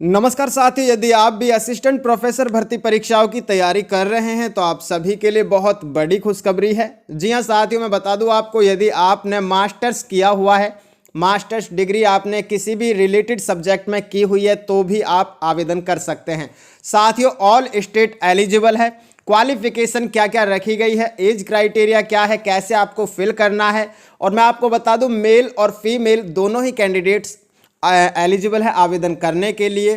नमस्कार साथियों, यदि आप भी असिस्टेंट प्रोफेसर भर्ती परीक्षाओं की तैयारी कर रहे हैं तो आप सभी के लिए बहुत बड़ी खुशखबरी है। जी हां साथियों, मैं बता दूं आपको, यदि आपने मास्टर्स किया हुआ है, मास्टर्स डिग्री आपने किसी भी रिलेटेड सब्जेक्ट में की हुई है तो भी आप आवेदन कर सकते हैं। साथियों, ऑल स्टेट एलिजिबल है। क्वालिफिकेशन क्या क्या रखी गई है, एज क्राइटेरिया क्या है, कैसे आपको फिल करना है, और मैं आपको बता दूं मेल और फीमेल दोनों ही कैंडिडेट्स एलिजिबल है आवेदन करने के लिए।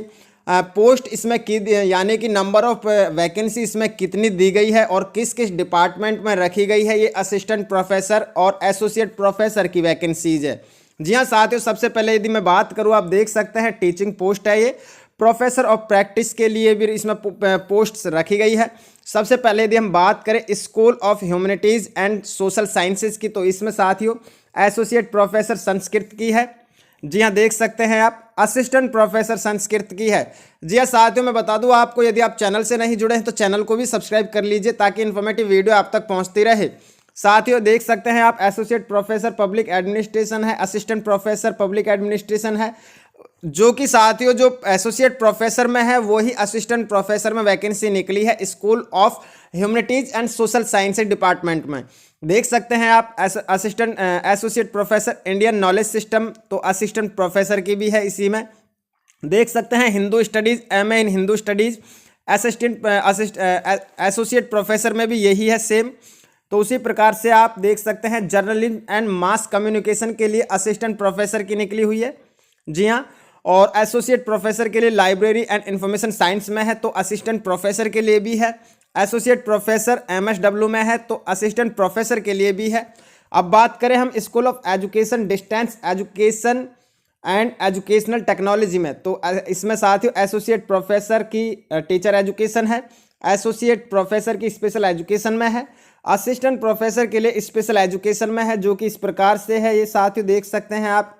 पोस्ट इसमें यानी कि नंबर ऑफ वैकेंसी इसमें कितनी दी गई है और किस किस डिपार्टमेंट में रखी गई है, ये असिस्टेंट प्रोफेसर और एसोसिएट प्रोफेसर की वैकेंसीज है। जी हाँ साथियों, सबसे पहले यदि मैं बात करूँ, आप देख सकते हैं टीचिंग पोस्ट है ये। प्रोफेसर ऑफ प्रैक्टिस के लिए भी इसमें पोस्ट्स रखी गई है। सबसे पहले यदि हम बात करें school of humanities and social sciences की, तो इसमें साथियों एसोसिएट प्रोफेसर संस्कृत की है। जी हाँ, देख सकते हैं आप, असिस्टेंट प्रोफेसर संस्कृत की है। जी हाँ साथियों, मैं बता दूं आपको, यदि आप चैनल से नहीं जुड़े हैं तो चैनल को भी सब्सक्राइब कर लीजिए ताकि इन्फॉर्मेटिव वीडियो आप तक पहुंचती रहे। साथियों देख सकते हैं आप, एसोसिएट प्रोफेसर पब्लिक एडमिनिस्ट्रेशन है, असिस्टेंट प्रोफेसर पब्लिक एडमिनिस्ट्रेशन है, जो कि साथियों जो एसोसिएट प्रोफेसर में है वही असिस्टेंट प्रोफेसर में वैकेंसी निकली है school of humanities and social sciences department में। देख सकते हैं आप, assistant associate professor Indian knowledge system, तो असिस्टेंट प्रोफेसर की भी है इसी में। देख सकते हैं हिंदू स्टडीज़, एमए इन हिंदू स्टडीज़, एसोसिएट प्रोफेसर में भी यही है सेम। तो उसी प्रकार से आप देख सकते हैं जर्नलिज्म एंड मास कम्युनिकेशन के लिए असिस्टेंट प्रोफेसर की निकली हुई है। जी हाँ, और एसोसिएट प्रोफेसर के लिए लाइब्रेरी एंड इंफॉर्मेशन साइंस में है तो असिस्टेंट प्रोफेसर के लिए भी है। एसोसिएट प्रोफेसर एमएसडब्ल्यू में है तो असिस्टेंट प्रोफेसर के लिए भी है। अब बात करें हम school of education, distance education and educational technology में, तो इसमें साथियों एसोसिएट प्रोफेसर की टीचर एजुकेशन है, एसोसिएट प्रोफेसर की स्पेशल एजुकेशन में है, असिस्टेंट प्रोफेसर के लिए स्पेशल एजुकेशन में है, जो कि इस प्रकार से है ये साथियों देख सकते हैं आप।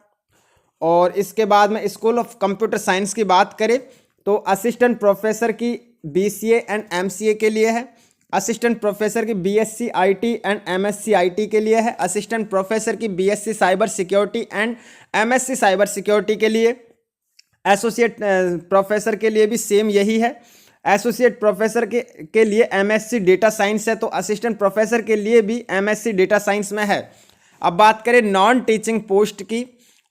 और इसके बाद में स्कूल ऑफ कंप्यूटर साइंस की बात करें तो असिस्टेंट प्रोफेसर की बीसीए एंड एमसीए के लिए है, असिस्टेंट प्रोफेसर की BSc IT and MSc IT के लिए है, असिस्टेंट प्रोफेसर की BSc cyber security and MSc cyber security के लिए, एसोसिएट प्रोफेसर के लिए भी सेम यही है। एसोसिएट प्रोफेसर के लिए एमएससी डेटा साइंस है तो असिस्टेंट प्रोफेसर के लिए भी एमएससी डेटा साइंस में है। अब बात करें नॉन टीचिंग पोस्ट की,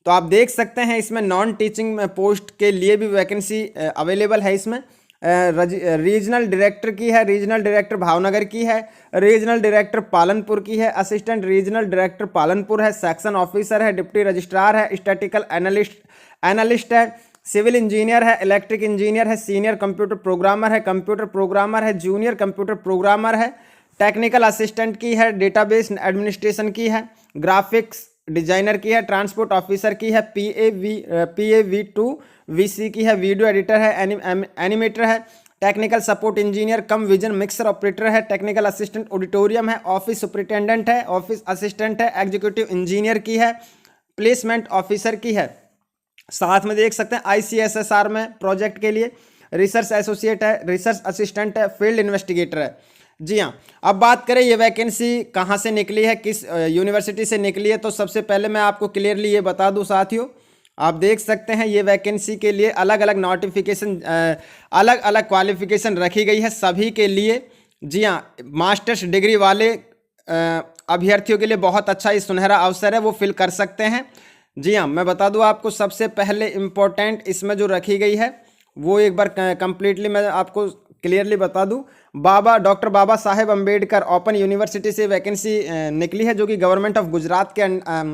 तो आप देख सकते हैं इसमें नॉन टीचिंग पोस्ट के लिए भी वैकेंसी अवेलेबल है। इसमें रीजनल डायरेक्टर की है, रीजनल डायरेक्टर भावनगर की है, रीजनल डायरेक्टर पालनपुर की है, असिस्टेंट रीजनल डायरेक्टर पालनपुर है, सेक्शन ऑफिसर है, डिप्टी रजिस्ट्रार है, स्टैटिकल एनालिस्ट है, सिविल इंजीनियर है, इलेक्ट्रिक इंजीनियर है, सीनियर कंप्यूटर प्रोग्रामर है, जूनियर कंप्यूटर प्रोग्रामर है, टेक्निकल असिस्टेंट की है, डेटाबेस एडमिनिस्ट्रेशन की है, ग्राफिक्स डिजाइनर की है, ट्रांसपोर्ट ऑफिसर की है, PAV2VC की है, वीडियो एडिटर है, एनिमेटर है, टेक्निकल सपोर्ट इंजीनियर कम विजन मिक्सर ऑपरेटर है, टेक्निकल असिस्टेंट ऑडिटोरियम है, ऑफिस सुपरिटेंडेंट है, ऑफिस असिस्टेंट है, एग्जीक्यूटिव इंजीनियर की है, प्लेसमेंट ऑफिसर की है। साथ में देख सकते हैं ICSSR में प्रोजेक्ट के लिए रिसर्च एसोसिएट है, रिसर्च असिस्टेंट है, फील्ड इन्वेस्टिगेटर है। जी हाँ, अब बात करें ये वैकेंसी कहाँ से निकली है, किस यूनिवर्सिटी से निकली है, तो सबसे पहले मैं आपको क्लियरली ये बता दूं साथियों, आप देख सकते हैं ये वैकेंसी के लिए अलग अलग नोटिफिकेशन, अलग अलग क्वालिफिकेशन रखी गई है सभी के लिए। जी हाँ, मास्टर्स डिग्री वाले अभ्यर्थियों के लिए बहुत अच्छा ये सुनहरा अवसर है, वो फिल कर सकते हैं। जी हाँ, मैं बता दूं आपको, सबसे पहले इम्पोर्टेंट इसमें जो रखी गई है वो एक बार कंप्लीटली मैं आपको क्लियरली बता दूं। Doctor Baba Saheb Ambedkar open university से वैकेंसी निकली है, जो कि गवर्नमेंट ऑफ गुजरात के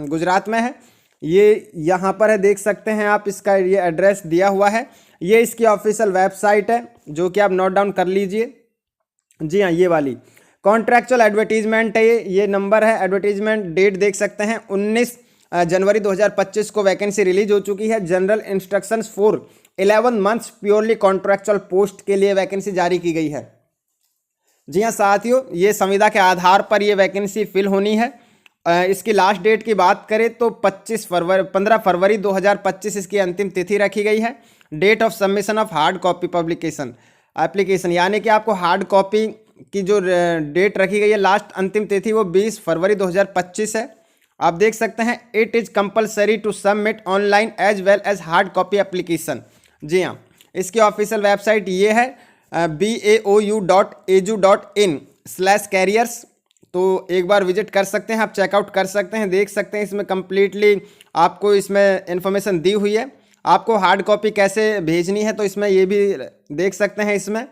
गुजरात में है। ये यहाँ पर है, देख सकते हैं आप, इसका ये एड्रेस दिया हुआ है, ये इसकी ऑफिशियल वेबसाइट है, जो कि आप नोट डाउन कर लीजिए। जी हाँ, ये वाली कॉन्ट्रैक्चुअल एडवर्टीजमेंट है, ये नंबर है एडवर्टीजमेंट, डेट देख सकते हैं 19 जनवरी 2025 को वैकेंसी रिलीज हो चुकी है। General instructions for 11 months purely contractual post के लिए वैकेंसी जारी की गई है। जी हाँ साथियों, ये संविदा के आधार पर ये वैकेंसी फिल होनी है। इसकी लास्ट डेट की बात करें तो 15 फरवरी 2025 इसकी अंतिम तिथि रखी गई है। Date of submission of hard copy publication application, यानी कि आपको हार्ड कॉपी की जो डेट रखी गई है लास्ट अंतिम तिथि वो 20 फरवरी 2025 है। आप देख सकते हैं it is compulsory to submit online as well as hard copy application. जी हाँ, इसकी ऑफिशियल वेबसाइट ये है baou.edu.in/careers। तो एक बार विजिट कर सकते हैं, आप चेकआउट कर सकते हैं, देख सकते हैं इसमें कम्प्लीटली आपको इसमें इन्फॉर्मेशन दी हुई है। आपको हार्ड कॉपी कैसे भेजनी है तो इसमें ये भी देख सकते हैं, इसमें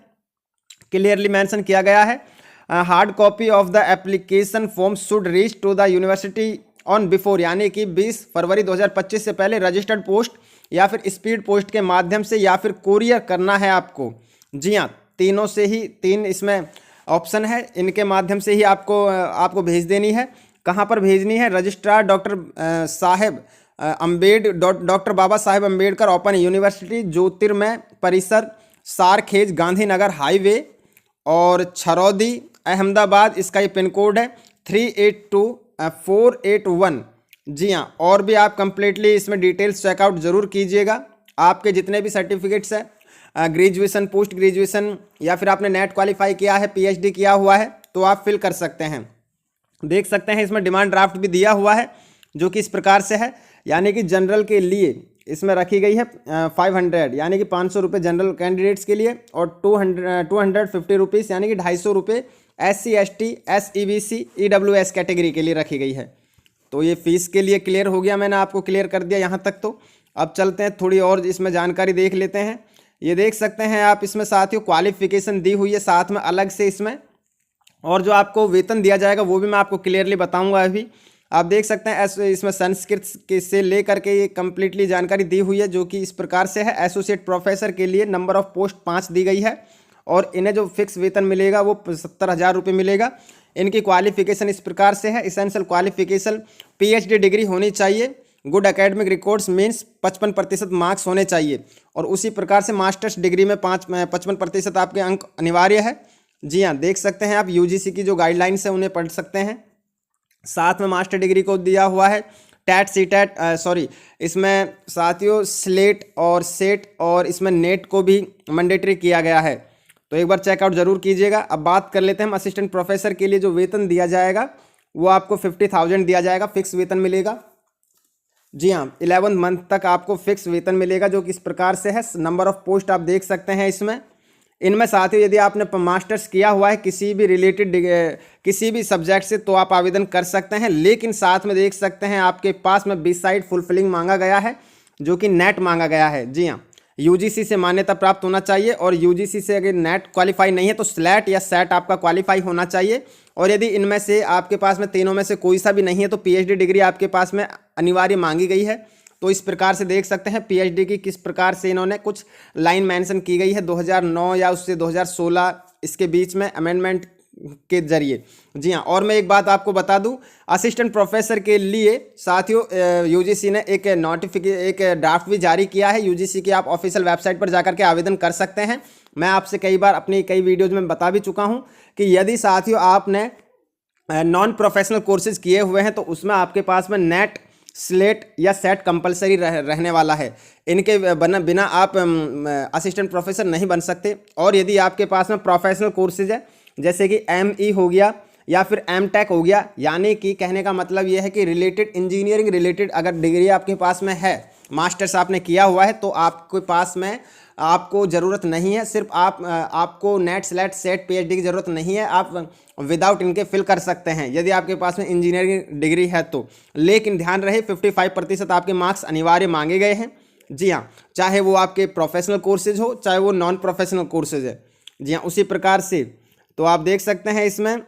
क्लियरली मेंशन किया गया है। Hard copy of the application form should reach to the university on before, यानी कि 20 फरवरी 2025 से पहले रजिस्टर्ड पोस्ट या फिर स्पीड पोस्ट के माध्यम से या फिर कोरियर करना है आपको। जी हाँ, तीनों से ही, तीन इसमें ऑप्शन है, इनके माध्यम से ही आपको भेज देनी है। कहाँ पर भेजनी है? Registrar doctor Baba Saheb Ambedkar open university, ज्योतिर्मय परिसर, सारखेज, गांधीनगर हाईवे और छरौदी, अहमदाबाद। इसका ये पिन कोड है 382481। जी हाँ, और भी आप कंप्लीटली इसमें डिटेल्स चेकआउट जरूर कीजिएगा। आपके जितने भी सर्टिफिकेट्स हैं, ग्रेजुएशन, पोस्ट ग्रेजुएशन या फिर आपने नेट क्वालिफाई किया है, पीएचडी किया हुआ है, तो आप फिल कर सकते हैं। देख सकते हैं इसमें डिमांड ड्राफ्ट भी दिया हुआ है, जो कि इस प्रकार से है, यानी कि जनरल के लिए इसमें रखी गई है 500, यानी कि 500 रुपये जनरल कैंडिडेट्स के लिए, और 250 रुपीज़ यानी कि 250 रुपये SC ST SEBC EWS category के लिए रखी गई है। तो ये फीस के लिए क्लियर हो गया, मैंने आपको क्लियर कर दिया यहाँ तक। तो अब चलते हैं, थोड़ी और इसमें जानकारी देख लेते हैं। ये देख सकते हैं आप, इसमें साथियों क्वालिफिकेशन दी हुई है साथ में अलग से इसमें, और जो आपको वेतन दिया जाएगा वो भी मैं आपको क्लियरली बताऊंगा अभी। आप देख सकते हैं इसमें संस्कृत के से लेकर के ये कम्प्लीटली जानकारी दी हुई है, जो कि इस प्रकार से है। एसोसिएट प्रोफेसर के लिए नंबर ऑफ पोस्ट 5 दी गई है, और इन्हें जो फिक्स वेतन मिलेगा वो 70,000 रुपये मिलेगा। इनकी क्वालिफिकेशन इस प्रकार से है। इसेंशियल क्वालिफिकेशन PhD डिग्री होनी चाहिए, good academic records means 55% marks होने चाहिए, और उसी प्रकार से मास्टर्स डिग्री में 55% आपके अंक अनिवार्य है। जी हाँ, देख सकते हैं आप, UGC की जो गाइडलाइंस है उन्हें पढ़ सकते हैं। साथ में मास्टर डिग्री को दिया हुआ है टैट सीटैट इसमें साथियों स्लेट और सेट और इसमें नेट को भी मैंडेटरी किया गया है, तो एक बार चेकआउट जरूर कीजिएगा। अब बात कर लेते हैं हम असिस्टेंट प्रोफेसर के लिए जो वेतन दिया जाएगा वो आपको 50,000 दिया जाएगा, फिक्स वेतन मिलेगा। जी हाँ, 11 मंथ तक आपको फिक्स वेतन मिलेगा, जो कि इस प्रकार से है। नंबर ऑफ पोस्ट आप देख सकते हैं इसमें। इनमें साथियों यदि आपने मास्टर्स किया हुआ है किसी भी रिलेटेड किसी भी सब्जेक्ट से, तो आप आवेदन कर सकते हैं, लेकिन साथ में देख सकते हैं आपके पास में बिसाइड फुलफिलिंग मांगा गया है, जो कि नेट मांगा गया है। जी हाँ, UGC से मान्यता प्राप्त होना चाहिए, और UGC से अगर नेट क्वालिफाई नहीं है तो स्लैट या सेट आपका क्वालिफाई होना चाहिए। और यदि इनमें से आपके पास में तीनों में से कोई सा भी नहीं है तो PhD डिग्री आपके पास में अनिवार्य मांगी गई है। तो इस प्रकार से देख सकते हैं PhD की किस प्रकार से इन्होंने कुछ लाइन मेंशन की गई है 2009 या उससे 2016 इसके बीच में अमेंडमेंट के जरिए। जी हाँ, और मैं एक बात आपको बता दूं, असिस्टेंट प्रोफेसर के लिए साथियों UGC ने एक ड्राफ्ट भी जारी किया है। UGC की आप ऑफिशियल वेबसाइट पर जाकर के आवेदन कर सकते हैं। मैं आपसे कई बार अपनी कई वीडियोज में बता भी चुका हूं कि यदि साथियों आपने नॉन प्रोफेशनल कोर्सेज किए हुए हैं तो उसमें आपके पास में नेट, स्लेट या सेट कंपलसरी रहने वाला है। इनके बिना आप असिस्टेंट प्रोफेसर नहीं बन सकते। और यदि आपके पास में प्रोफेशनल कोर्सेज है जैसे कि ME हो गया या फिर MTech हो गया, यानी कि कहने का मतलब ये है कि रिलेटेड इंजीनियरिंग रिलेटेड अगर डिग्री आपके पास में है, मास्टर्स आपने किया हुआ है, तो आपके पास में आपको ज़रूरत नहीं है। सिर्फ आपको नेट, स्लेट, सेट, PhD की ज़रूरत नहीं है। आप विदाउट इनके फिल कर सकते हैं यदि आपके पास में इंजीनियरिंग डिग्री है तो। लेकिन ध्यान रहे 55% आपके मार्क्स अनिवार्य मांगे गए हैं। जी हाँ, चाहे वो आपके प्रोफेशनल कोर्सेज हो चाहे वो नॉन प्रोफेशनल कोर्सेज है। जी हाँ, उसी प्रकार से तो आप देख सकते हैं इसमें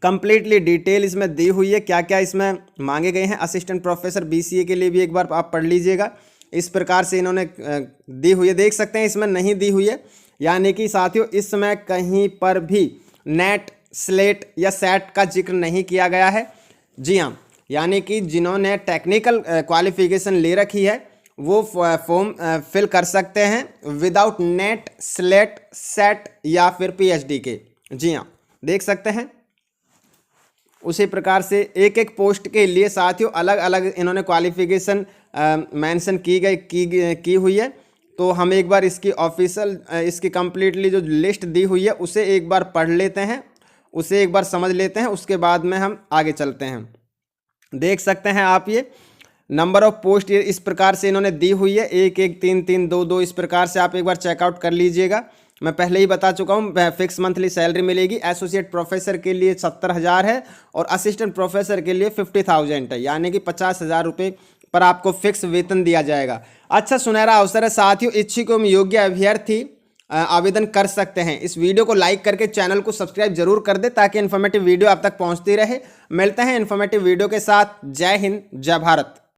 कंप्लीटली डिटेल इसमें दी हुई है, क्या क्या इसमें मांगे गए हैं। असिस्टेंट प्रोफेसर BCA के लिए भी एक बार आप पढ़ लीजिएगा। इस प्रकार से इन्होंने दी हुई है, देख सकते हैं इसमें नहीं दी हुई है, यानी कि साथियों इसमें कहीं पर भी नेट, स्लेट या सेट का जिक्र नहीं किया गया है। जी हाँ, यानी कि जिन्होंने टेक्निकल क्वालिफिकेशन ले रखी है वो फॉर्म फिल कर सकते हैं विदाउट नेट, स्लेट, सेट या फिर PhD के। जी हाँ, देख सकते हैं। उसी प्रकार से एक एक पोस्ट के लिए साथियों अलग अलग इन्होंने क्वालिफिकेशन मेंशन की हुई है। तो हम एक बार इसकी ऑफिशियल इसकी कंप्लीटली जो लिस्ट दी हुई है उसे एक बार पढ़ लेते हैं, उसे एक बार समझ लेते हैं, उसके बाद में हम आगे चलते हैं। देख सकते हैं आप ये नंबर ऑफ पोस्ट इस प्रकार से इन्होंने दी हुई है, 1 1 3 3 2 2, इस प्रकार से आप एक बार चेकआउट कर लीजिएगा। मैं पहले ही बता चुका हूँ, फिक्स मंथली सैलरी मिलेगी। एसोसिएट प्रोफेसर के लिए 70,000 है और असिस्टेंट प्रोफेसर के लिए 50,000 है, यानी कि 50,000 रुपये पर आपको फिक्स वेतन दिया जाएगा। अच्छा सुनहरा अवसर है साथियों, इच्छुक एवं योग्य अभ्यर्थी आवेदन कर सकते हैं। इस वीडियो को लाइक करके चैनल को सब्सक्राइब जरूर कर दे ताकि इन्फॉर्मेटिव वीडियो आप तक पहुंचती रहे। मिलते हैं इन्फॉर्मेटिव वीडियो के साथ। जय हिंद, जय भारत।